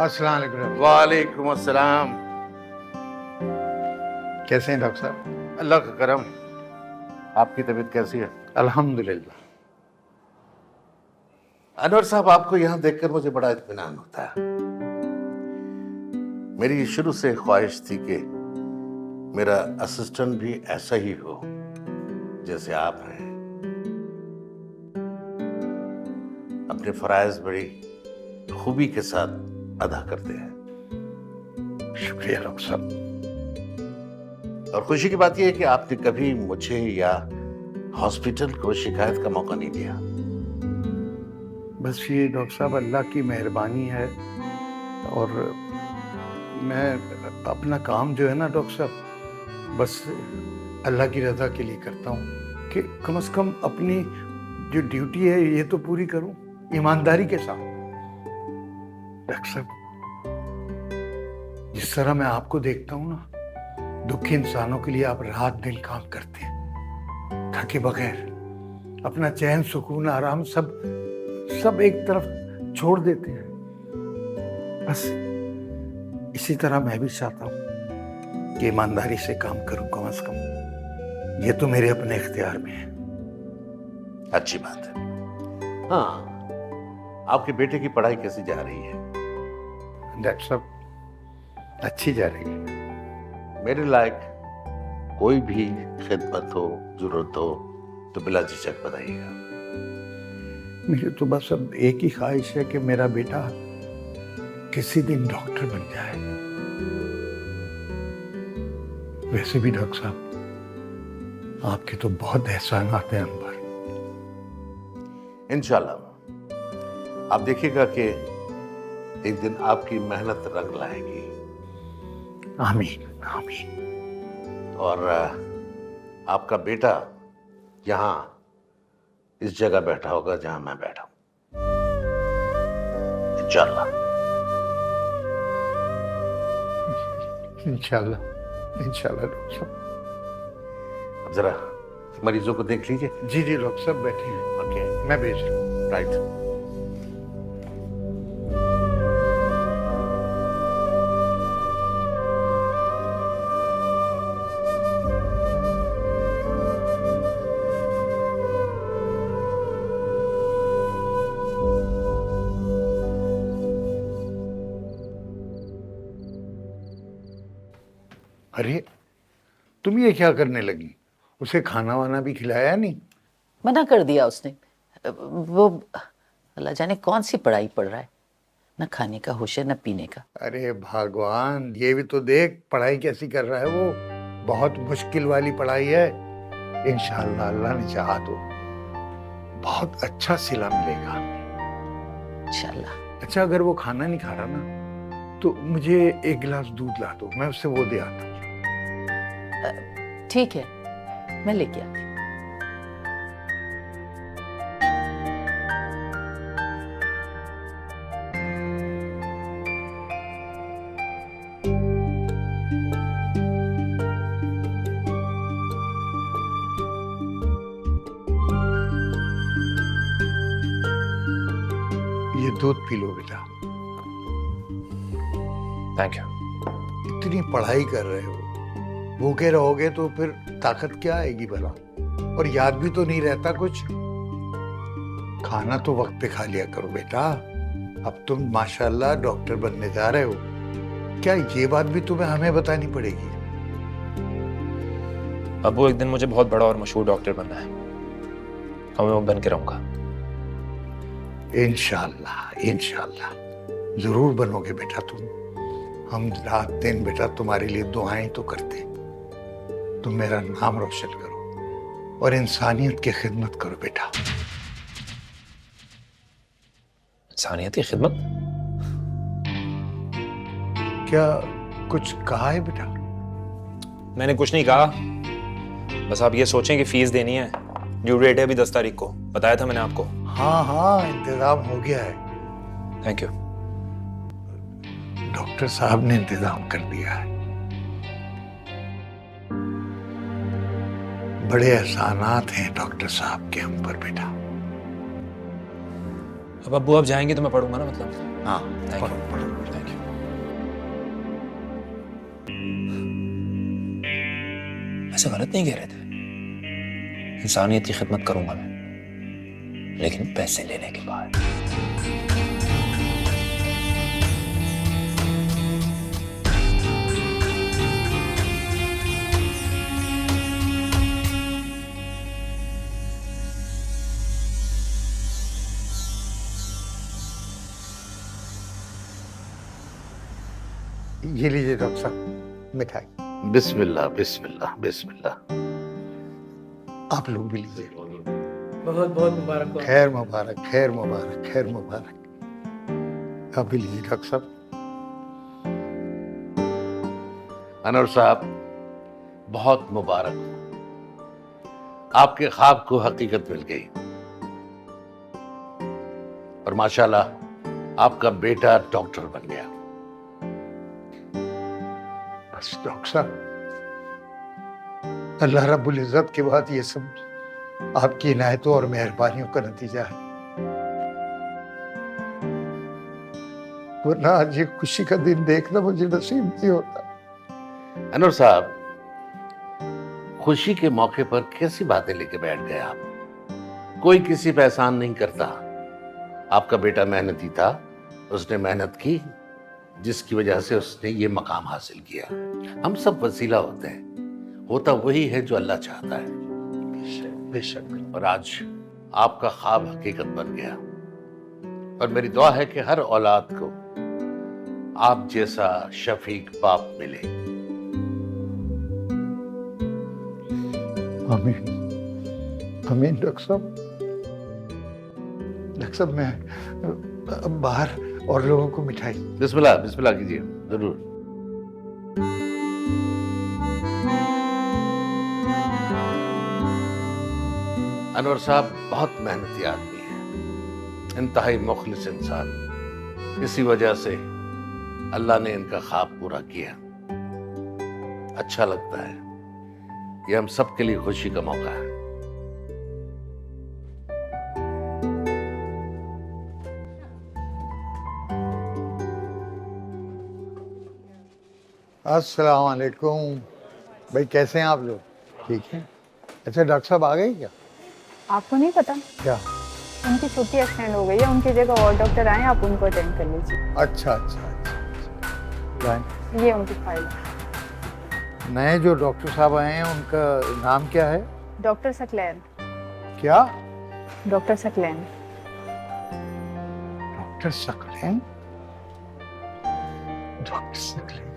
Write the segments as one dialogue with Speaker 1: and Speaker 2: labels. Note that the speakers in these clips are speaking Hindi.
Speaker 1: अस्सलाम वालेकुम।
Speaker 2: वालेकुम अस्सलाम।
Speaker 1: कैसे हैं डॉक्टर साहब?
Speaker 2: अल्लाह का करम। आपकी तबीयत कैसी है?
Speaker 1: अल्हम्दुलिल्लाह।
Speaker 2: अनवर साहब, आपको यहाँ देखकर मुझे बड़ा इत्मीनान होता है। मेरी शुरू से ख्वाहिश थी कि मेरा असिस्टेंट भी ऐसा ही हो जैसे आप हैं। अपने फराइज बड़ी खूबी के साथ अदा करते हैं।
Speaker 1: शुक्रिया डॉक्टर साहब।
Speaker 2: और खुशी की बात यह है कि आपने कभी मुझे या हॉस्पिटल को शिकायत का मौका नहीं दिया।
Speaker 1: बस ये डॉक्टर साहब अल्लाह की मेहरबानी है, और मैं अपना काम जो है ना डॉक्टर साहब, बस अल्लाह की रजा के लिए करता हूँ कि कम से कम अपनी जो ड्यूटी है ये तो पूरी करूँ ईमानदारी के साथ। डॉक्टर साहब, जिस तरह मैं आपको देखता हूँ ना, दुखी इंसानों के लिए आप रात दिन काम करते हैं, थके बगैर, अपना चैन सुकून आराम सब एक तरफ छोड़ देते हैं। बस इसी तरह मैं भी चाहता हूँ कि ईमानदारी से काम करूं कम से कम। ये तो मेरे अपने इख्तियार में है।
Speaker 2: अच्छी बात है। हाँ, आपके बेटे की पढ़ाई कैसी जा रही है?
Speaker 1: डॉक्टर साहब, अच्छी जा रही है।
Speaker 2: मेरे लायक कोई भी खिदमत हो, जरूरत हो तो बिला झिझक बताइएगा।
Speaker 1: मेरी तो बस अब एक ही ख्वाहिश है कि मेरा बेटा किसी दिन डॉक्टर बन जाए। वैसे भी डॉक्टर साहब, आपके तो बहुत एहसानात हैं अनवर।
Speaker 2: इंशाल्लाह आप देखिएगा कि एक दिन आपकी मेहनत रंग लाएगी।
Speaker 1: आमीन आमीन।
Speaker 2: और आपका बेटा यहाँ इस जगह बैठा होगा जहां मैं बैठा हूं, इंशाल्लाह।
Speaker 1: इंशाल्लाह इंशाल्लाह डॉक्टर साहब।
Speaker 2: अब जरा मरीजों को देख लीजिए।
Speaker 1: जी जी डॉक्टर साहब, बैठे हैं।
Speaker 2: ओके,
Speaker 1: मैं भेज रहा हूँ।
Speaker 2: राइट।
Speaker 1: अरे, तुम ये क्या करने लगी? उसे खाना वाना भी खिलाया नहीं?
Speaker 3: मना कर दिया उसने। वो अल्लाह जाने कौन सी पढ़ाई पढ़ रहा है, न खाने का होश है न पीने का।
Speaker 1: अरे भगवान, ये भी तो देख पढ़ाई कैसी कर रहा है वो। बहुत मुश्किल वाली पढ़ाई है। इंशाअल्लाह अल्लाह ने चाहा तो बहुत अच्छा सिला मिलेगा।
Speaker 3: इंशाल्लाह।
Speaker 1: अच्छा, अगर वो खाना नहीं खा रहा ना, तो मुझे एक गिलास दूध ला दो, मैं उससे वो दे आता हूँ।
Speaker 3: ठीक है, मैं लेके आती हूँ।
Speaker 1: ये दूध पी लो बेटा।
Speaker 4: Thank you.
Speaker 1: इतनी पढ़ाई कर रहे हो, भूखे रहोगे तो फिर ताकत क्या आएगी भला? और याद भी तो नहीं रहता कुछ। खाना तो वक्त पे खा लिया करो बेटा। अब तुम माशाल्लाह डॉक्टर बनने जा रहे हो, क्या ये बात भी तुम्हें हमें बतानी पड़ेगी?
Speaker 4: अब्बू, एक दिन मुझे बहुत बड़ा और मशहूर डॉक्टर बनना है, और मैं वो बन के रहूंगा।
Speaker 1: इंशाल्लाह इंशाल्लाह जरूर बनोगे बेटा तुम। हम रात दिन बेटा तुम्हारे लिए दुआएं तो करते हैं। तुम मेरा नाम रोशन करो और इंसानियत की खिदमत करो बेटा।
Speaker 4: इंसानियत की खिदमत?
Speaker 1: क्या कुछ कहा है बेटा?
Speaker 4: मैंने कुछ नहीं कहा, बस आप ये सोचें कि फीस देनी है। ड्यू डेट है अभी 10 तारीख को, बताया था मैंने आपको।
Speaker 1: हाँ हाँ, इंतजाम हो गया है।
Speaker 4: Thank you.
Speaker 1: डॉक्टर साहब ने इंतजाम कर दिया है। बड़े एहसानात हैं डॉक्टर साहब के हम पर बेटा।
Speaker 4: अब अब्बू आप जाएंगे तो मैं पढ़ूंगा ना, मतलब।
Speaker 2: हाँ
Speaker 4: थैंक
Speaker 1: पढ़ो,
Speaker 4: यू,
Speaker 1: पढ़ो।
Speaker 4: Thank you. ऐसा गलत नहीं कह रहे थे, इंसानियत की खिदमत करूंगा मैं, लेकिन पैसे लेने के बाद।
Speaker 1: ये लीजिए डॉक्टर साहब मिठाई।
Speaker 2: बिस्मिल्लाह बिस्मिल्लाह बिस्मिल्लाह।
Speaker 1: आप लोग भी लीजिए।
Speaker 5: बहुत बहुत मुबारक हो।
Speaker 1: खैर मुबारक, खैर मुबारक, खैर मुबारक। आप भी लीजिए डॉक्टर साहब।
Speaker 2: अनवर साहब, बहुत मुबारक हो, आपके ख्वाब को हकीकत मिल गई और माशाल्लाह आपका बेटा डॉक्टर बन गया।
Speaker 1: बस डॉक्टर साहब, अल्लाह रब्बुल इज्जत के बाद ये सब आपकी इनायतों और मेहरबानियों का नतीजा है, वरना आज ये खुशी का दिन देखना मुझे नसीब नहीं होता।
Speaker 2: अनवर साहब, खुशी के मौके पर कैसी बातें लेके बैठ गए आप? कोई किसी पे एहसान नहीं करता। आपका बेटा मेहनती था, उसने मेहनत की, जिसकी वजह से उसने ये मकाम हासिल किया। हम सब वसीला होते हैं, होता वही है जो अल्लाह चाहता है।
Speaker 1: बेशक।
Speaker 2: और आज आपका ख्वाब हकीकत बन गया और मेरी दुआ है कि हर औलाद को आप जैसा शफीक बाप मिले।
Speaker 1: आमीन, आमीन डॉक्टर साहब। डॉक्टर साहब, मैं बाहर और लोगों को मिठाई।
Speaker 2: बिस्मिल्लाह बिस्मिल्लाह कीजिए, जरूर। अनवर साहब बहुत मेहनती आदमी है, इंतहाई मुखलिस इंसान। इसी वजह से अल्लाह ने इनका ख्वाब पूरा किया। अच्छा लगता है, ये हम सबके लिए खुशी का मौका है।
Speaker 1: अस्सलाम वालेकुम। भाई कैसे हैं आप लोग? ठीक है। अच्छा डॉक्टर साहब आ गए क्या?
Speaker 6: आपको नहीं पता,
Speaker 1: क्या?
Speaker 6: उनकी छुट्टी एक्सटेंड हो गई है, उनकी जगह और डॉक्टर आए, आप उनको अटेंड कर लीजिए।
Speaker 1: अच्छा अच्छा अच्छा। लाइन।
Speaker 6: ये उनकी फाइल है।
Speaker 1: नए जो डॉक्टर साहब आए हैं उनका नाम क्या है?
Speaker 6: डॉक्टर सकलैन।
Speaker 1: क्या?
Speaker 6: Doctor Saqlain.
Speaker 1: Doctor Saqlain? Doctor Saqlain,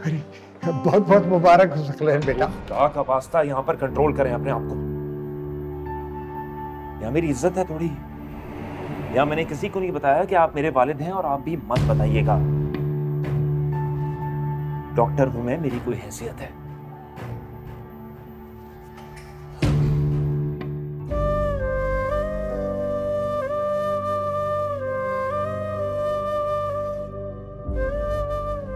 Speaker 1: अरे बहुत बहुत मुबारक हो सकलैन बेटा।
Speaker 4: खुदा का वास्ता यहाँ पर कंट्रोल करें अपने आप को। यहाँ मेरी इज्जत है थोड़ी। यहाँ मैंने किसी को नहीं बताया कि आप मेरे वालिद हैं और आप भी मत बताइएगा। डॉक्टर हूं मैं, मेरी कोई हैसियत है।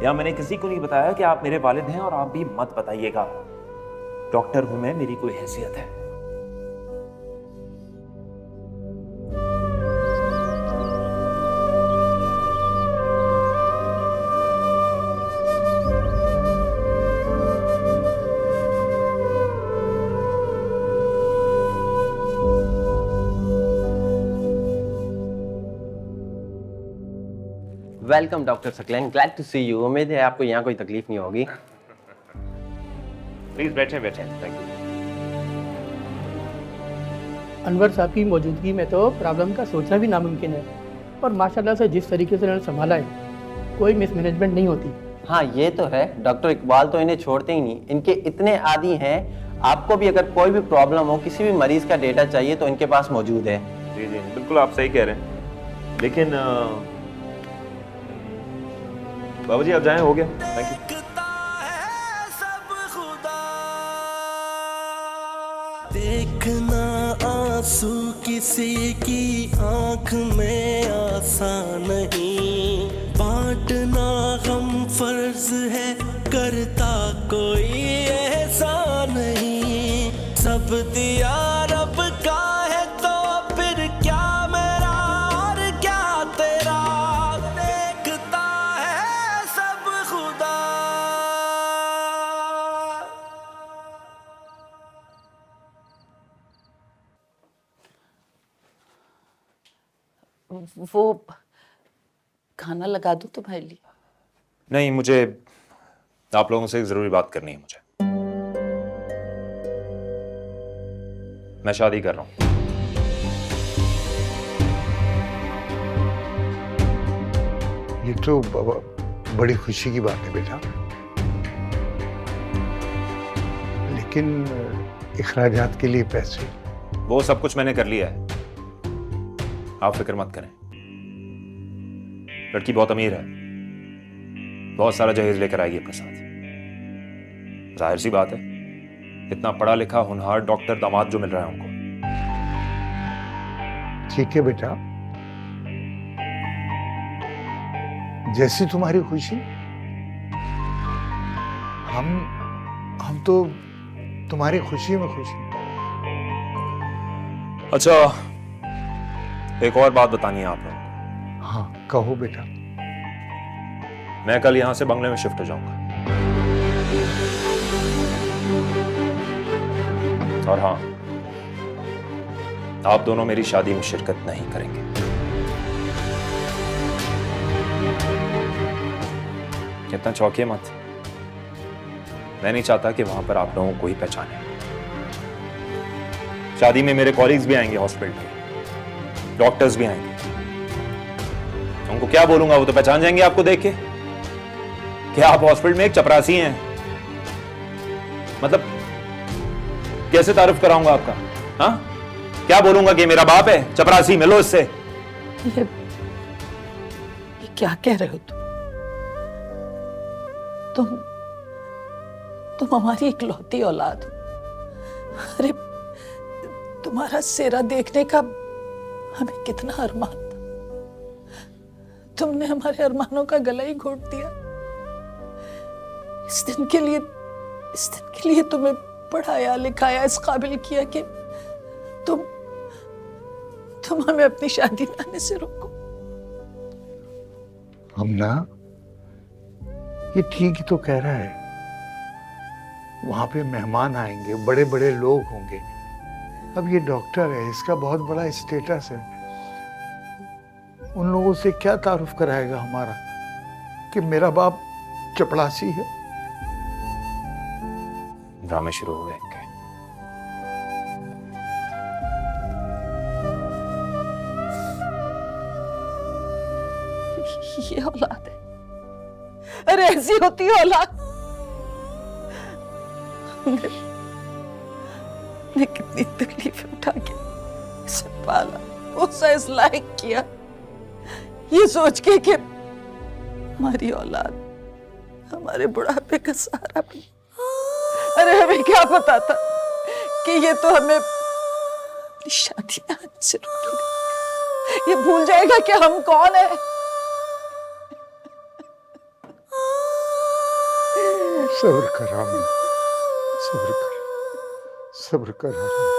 Speaker 4: या मैंने किसी को नहीं बताया कि आप मेरे वालिद हैं और आप भी मत बताइएगा। डॉक्टर हूं मैं, मेरी कोई हैसियत है।
Speaker 7: Welcome doctor Saqlain, glad to see you. उम्मीद है आपको यहाँ कोई तकलीफ नहीं होगी।
Speaker 4: प्लीज बैठे बैठे, थैंक यू।
Speaker 5: अनवर साहब की मौजूदगी में तो प्रॉब्लम का सोचना भी नामुमकिन है, और माशाल्लाह से जिस तरीके से उन्होंने संभाला है, कोई मिसमैनेजमेंट नहीं होती।
Speaker 7: हाँ ये तो है, डॉक्टर इकबाल तो इन्हें छोड़ते ही नहीं, इनके इतने आदी हैं। आपको भी अगर कोई भी प्रॉब्लम हो, किसी भी मरीज का डेटा चाहिए तो इनके पास मौजूद है।
Speaker 4: जी जी बिल्कुल, आप सही कह रहे हैं। लेकिन बाबू जी आप जाएं, हो गया, थैंक यू।
Speaker 8: देखना आंसू किसी की आंख में आसान नहीं, बांटना गम फर्ज है, करता कोई एहसान नहीं। सब दिया रब का है तो फिर क्या मेरा
Speaker 3: वो खाना लगा दूं तुम्हारे लिए?
Speaker 4: नहीं, मुझे आप लोगों से एक जरूरी बात करनी है मुझे। मैं शादी कर रहा हूं।
Speaker 1: ये तो बड़ी खुशी की बात है बेटा, लेकिन इखराजात के लिए पैसे?
Speaker 4: वो सब कुछ मैंने कर लिया है, आप फिक्र मत करें। लड़की बहुत अमीर है, बहुत सारा जहेज लेकर आएगी अपने साथ। जाहिर सी बात है, इतना पढ़ा लिखा होनहार डॉक्टर दामाद जो मिल रहा है उनको।
Speaker 1: ठीक है बेटा, जैसी तुम्हारी खुशी। हम तो तुम्हारी खुशी में खुश हैं।
Speaker 4: अच्छा, एक और बात बतानी है आप लोगों को।
Speaker 1: हाँ कहो बेटा।
Speaker 4: मैं कल यहां से बंगले में शिफ्ट हो जाऊंगा। और हाँ, आप दोनों मेरी शादी में शिरकत नहीं करेंगे। इतना चौंकिए मत, मैं नहीं चाहता कि वहां पर आप लोगों को ही पहचाने। शादी में मेरे कॉलीग्स भी आएंगे, हॉस्पिटल के डॉक्टर्स भी आएंगे। उनको क्या बोलूंगा, वो तो पहचान जाएंगे आपको देख के कि आप हॉस्पिटल में एक चपरासी हैं। मतलब कैसे तारुफ कराऊंगा आपका? हाँ, क्या बोलूंगा कि मेरा बाप है चपरासी, मिलो इससे।
Speaker 3: ये क्या कह रहे हो तुम हमारी इकलौती औलाद हो। अरे तुम्हारा सेहरा देखने का हमें कितना अरमान था, तुमने हमारे अरमानों का गला ही घोट दिया। इस दिन के लिए तुम्हें पढ़ाया लिखाया, इस काबिल किया कि तुम हमें अपनी शादी में आने से रोको।
Speaker 1: हमना, ये ठीक ही तो कह रहा है। वहां पे मेहमान आएंगे, बड़े बड़े लोग होंगे। अब ये डॉक्टर है, इसका बहुत बड़ा स्टेटस है। उन लोगों से क्या तारुफ कराएगा हमारा कि मेरा बाप चपड़ासी है।
Speaker 4: ड्रामे शुरू हो गए इनके।
Speaker 3: ये औलाद है, अरे ऐसी होती है औलाद। ने कितनी तकलीफें उठा के इसे पाला, पोसा, इस लायक किया, ये सोच के कि हमारी औलाद हमारे बुढ़ापे का सहारा बनी। अरे हमें क्या पता था कि ये तो हमें अपनी शादी में आने से रोकेगा, ये भूल जाएगा कि हम कौन है।
Speaker 1: सब्र कर आमीन, सब्र कर आमीन।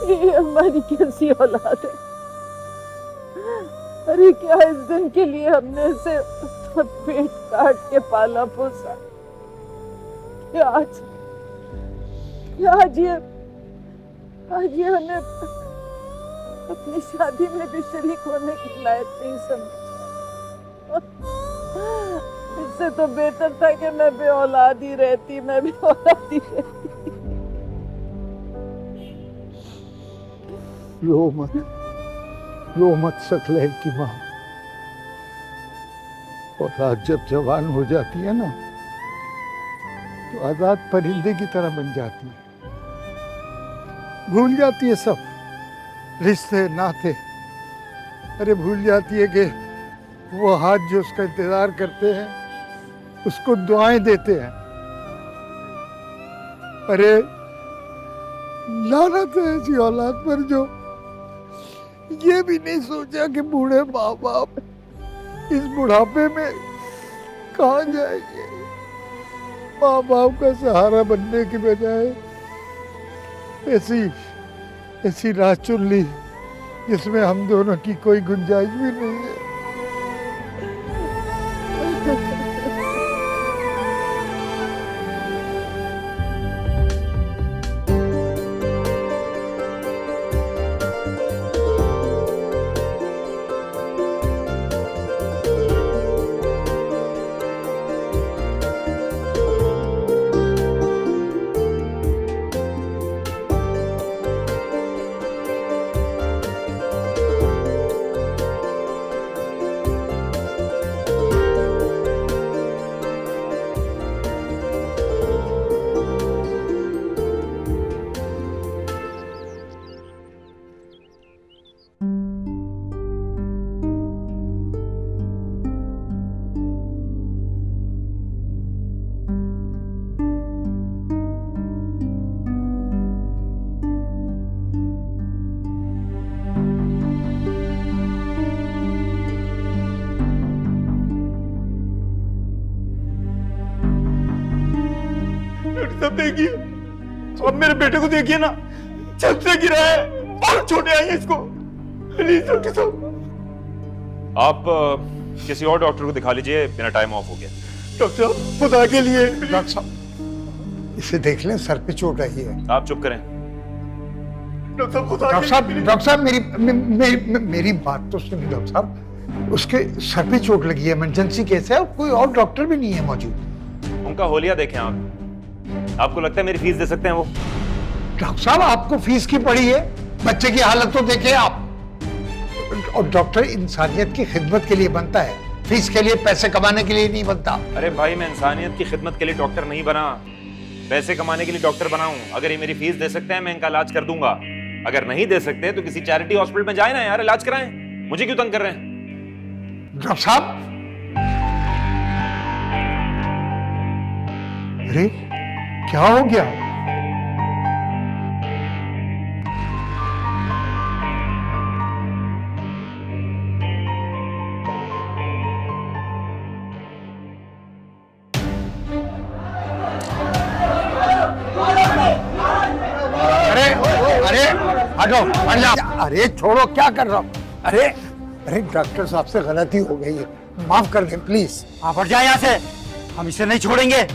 Speaker 3: ये हमारी कैसी औलाद है। अरे क्या इस दिन के लिए हमने इसे पेट काट के पाला पोसा, आज ये हमें अपनी शादी में भी शरीक होने की लायक नहीं समझा। इससे तो बेहतर था कि मैं भी औलाद ही रहती।
Speaker 1: रो मत सकलैन की माँ। और आज जब जवान हो जाती है ना, तो आजाद परिंदे की तरह बन जाती है, भूल जाती है सब रिश्ते नाते। अरे भूल जाती है कि वो हाथ जो उसका इंतजार करते हैं, उसको दुआएं देते हैं। अरे लानत है ऐसी औलाद पर जो ये भी नहीं सोचा कि बूढ़े माँ बाप इस बुढ़ापे में कहाँ जाएंगे। माँ बाप का सहारा बनने के बजाय ऐसी राह चुन ली जिसमें हम दोनों की कोई गुंजाइश भी नहीं है।
Speaker 4: सब देखिए, अब मेरे बेटे को देखिए ना, छत से गिरा है, बहुत छोटे आए हैं इसको। प्लीज डॉक्टर साहब, आप किसी और डॉक्टर को दिखा लीजिए, मेरा टाइम ऑफ हो गया।
Speaker 1: डॉक्टर साहब खुदा के लिए, डॉक्टर साहब इसे देख लें, सर पे चोट आई है।
Speaker 4: आप चुप करें।
Speaker 1: डॉक्टर साहब मेरी बात तो सुनिए डॉक्टर साहब, उसके सर पे चोट लगी है, इमरजेंसी केस है, कोई और डॉक्टर भी नहीं है मौजूद।
Speaker 4: उनका होलिया देखें आप। आपको लगता है मेरी फीस दे सकते हैं वो?
Speaker 1: डॉक्टर साहब आपको फीस की पड़ी है, बच्चे की हालत तो देखें आप। और डॉक्टर इंसानियत की खिदमत के लिए बनता है, फीस के लिए, पैसे कमाने के लिए नहीं बनता।
Speaker 4: अरे भाई, मैं इंसानियत की खिदमत के लिए डॉक्टर नहीं बना, पैसे कमाने के लिए डॉक्टर बना हूं। अगर ये मेरी फीस दे सकते हैं, मैं इनका इलाज कर दूंगा। अगर नहीं दे सकते तो किसी चैरिटी हॉस्पिटल में जाए ना यार, इलाज कराएं। मुझे क्यों तंग कर रहे हैं?
Speaker 1: डॉक्टर साहब, अरे क्या हो गया? अरे हटो, हट जा। अरे छोड़ो, क्या कर रहा हूँ? अरे डॉक्टर साहब से गलती हो गई है, माफ कर दें प्लीज।
Speaker 9: आप हट जाए यहाँ से, हम इसे नहीं छोड़ेंगे।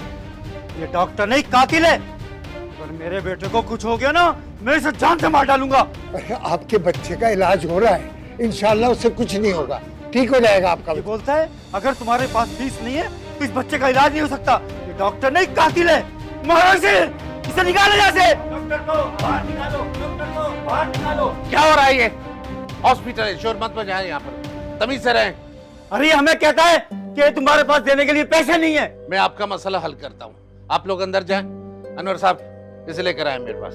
Speaker 9: ये डॉक्टर नहीं, कातिल है। अगर मेरे बेटे को कुछ हो गया ना, मैं इसे जान से मार डालूंगा।
Speaker 1: अरे आपके बच्चे का इलाज हो रहा है, इंशाल्लाह उससे कुछ नहीं होगा, ठीक हो जाएगा आपका।
Speaker 9: ये बोलता है अगर तुम्हारे पास फीस नहीं है तो इस बच्चे का इलाज नहीं हो सकता। ये डॉक्टर नहीं, कातिल है। मारो इसे निकालो यहाँ से। डॉक्टर को बाहर निकालो, डॉक्टर को बाहर निकालो।
Speaker 2: क्या हो रहा है ये? हॉस्पिटल है, शोर मत मचाएं यहाँ पर, तमीज से रहें।
Speaker 9: अरे हमें कहता है कि तुम्हारे पास देने के लिए पैसे नहीं है।
Speaker 2: मैं आपका मसला हल करता हूँ, आप लोग अंदर जाएं। अनवर साहब इसे लेकर आए मेरे पास।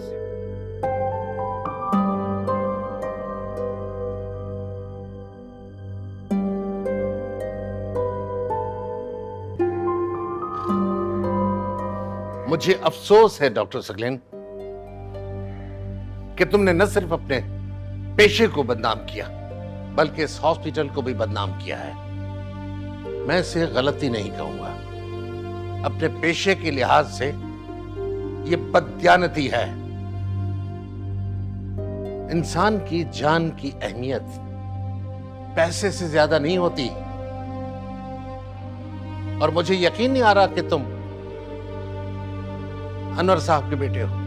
Speaker 2: मुझे अफसोस है डॉक्टर सकलेन कि तुमने न सिर्फ अपने पेशे को बदनाम किया बल्कि इस हॉस्पिटल को भी बदनाम किया है। मैं इसे गलती नहीं कहूंगा, अपने पेशे के लिहाज से यह बददियानती है। इंसान की जान की अहमियत पैसे से ज्यादा नहीं होती, और मुझे यकीन नहीं आ रहा कि तुम अनवर साहब के बेटे हो।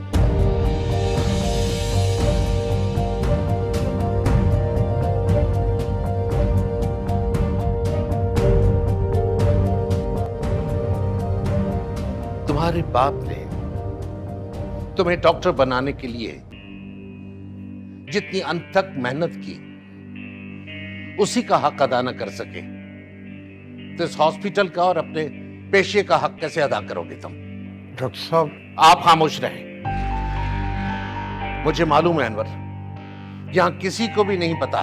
Speaker 2: तुम्हारे बाप ने तुम्हें डॉक्टर बनाने के लिए जितनी अनथक मेहनत की उसी का हक अदा न कर सके तो इस हॉस्पिटल का और अपने पेशे का हक कैसे अदा करोगे तुम?
Speaker 1: डॉक्टर साहब
Speaker 2: आप खामोश रहें। मुझे मालूम है अनवर, यहां किसी को भी नहीं पता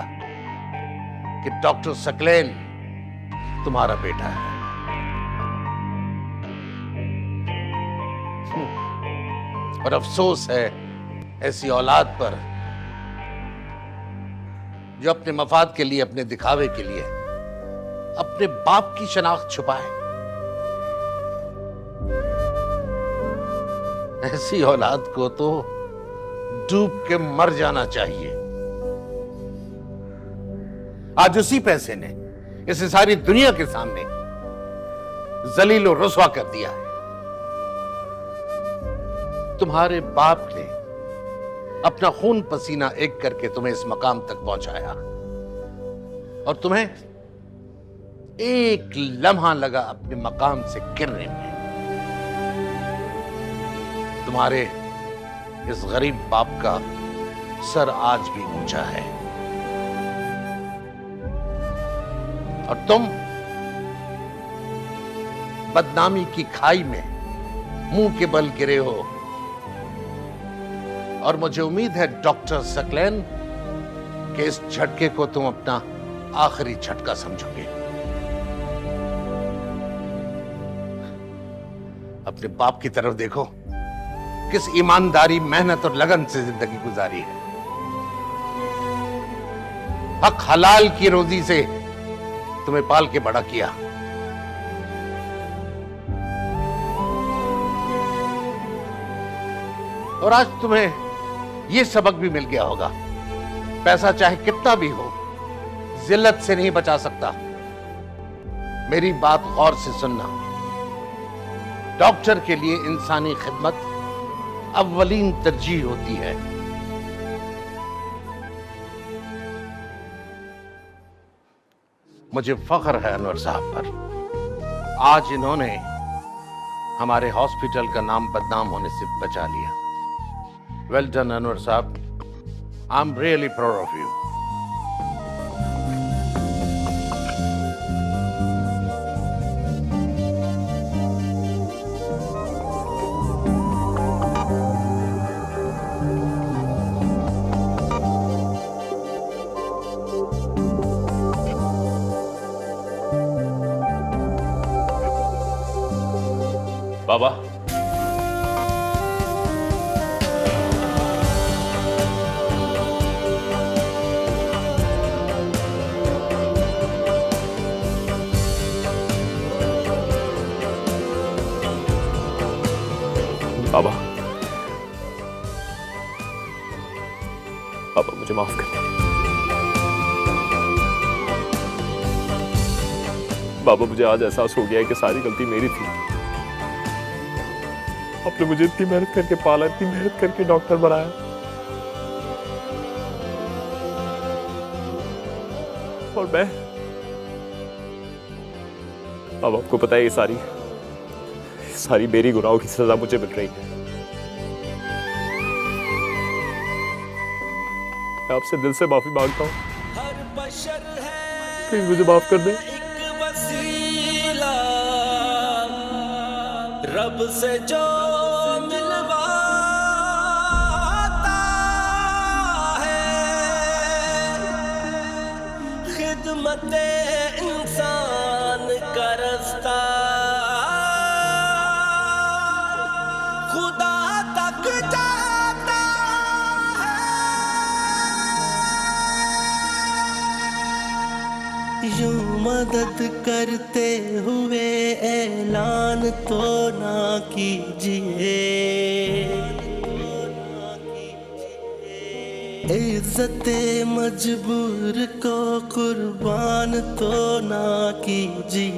Speaker 2: कि डॉक्टर सकलेन तुम्हारा बेटा है। और अफसोस है ऐसी औलाद पर जो अपने मफाद के लिए, अपने दिखावे के लिए अपने बाप की शनाख्त छुपाए। ऐसी औलाद को तो डूब के मर जाना चाहिए। आज उसी पैसे ने इसे सारी दुनिया के सामने जलील और रुस्वा कर दिया है। तुम्हारे बाप ने अपना खून पसीना एक करके तुम्हें इस मकाम तक पहुंचाया और तुम्हें एक लम्हा लगा अपने मकाम से गिरने में। तुम्हारे इस गरीब बाप का सर आज भी ऊंचा है और तुम बदनामी की खाई में मुंह के बल गिरे हो। और मुझे उम्मीद है डॉक्टर सकलैन कि इस झटके को तुम अपना आखिरी झटका समझोगे। अपने बाप की तरफ देखो, किस ईमानदारी, मेहनत और लगन से जिंदगी गुजारी है। हक हलाल की रोजी से तुम्हें पाल के बड़ा किया। और आज तुम्हें यह सबक भी मिल गया होगा, पैसा चाहे कितना भी हो जिल्लत से नहीं बचा सकता। मेरी बात गौर से सुनना। डॉक्टर के लिए इंसानी खिदमत अव्वलीन तरजीह होती है। मुझे फख्र है अनवर साहब पर। आज इन्होंने हमारे हॉस्पिटल का नाम बदनाम होने से बचा लिया। Well done Anwar sahab, I am really proud of you.
Speaker 4: बाबा, बाबा, बाबा मुझे माफ कर दे। बाबा, मुझे आज एहसास हो गया है कि सारी गलती मेरी थी। आपने मुझे इतनी मेहनत करके पाला, इतनी मेहनत करके डॉक्टर बनाया, और मैं, अब आपको पता है ये सारी मेरी गुनाहों की सजा मुझे मिल रही है। मैं आपसे दिल से माफी मांगता हूँ, प्लीज मुझे माफ कर दे।
Speaker 8: रब से जो मिलवाता है, खिदमत इंसान का रास्ता खुदा तक जाता है। यूं मदद करते हुए ऐलान तो ना कीजिए, इज्जते मजबूर को कुर्बान तो ना कीजिए।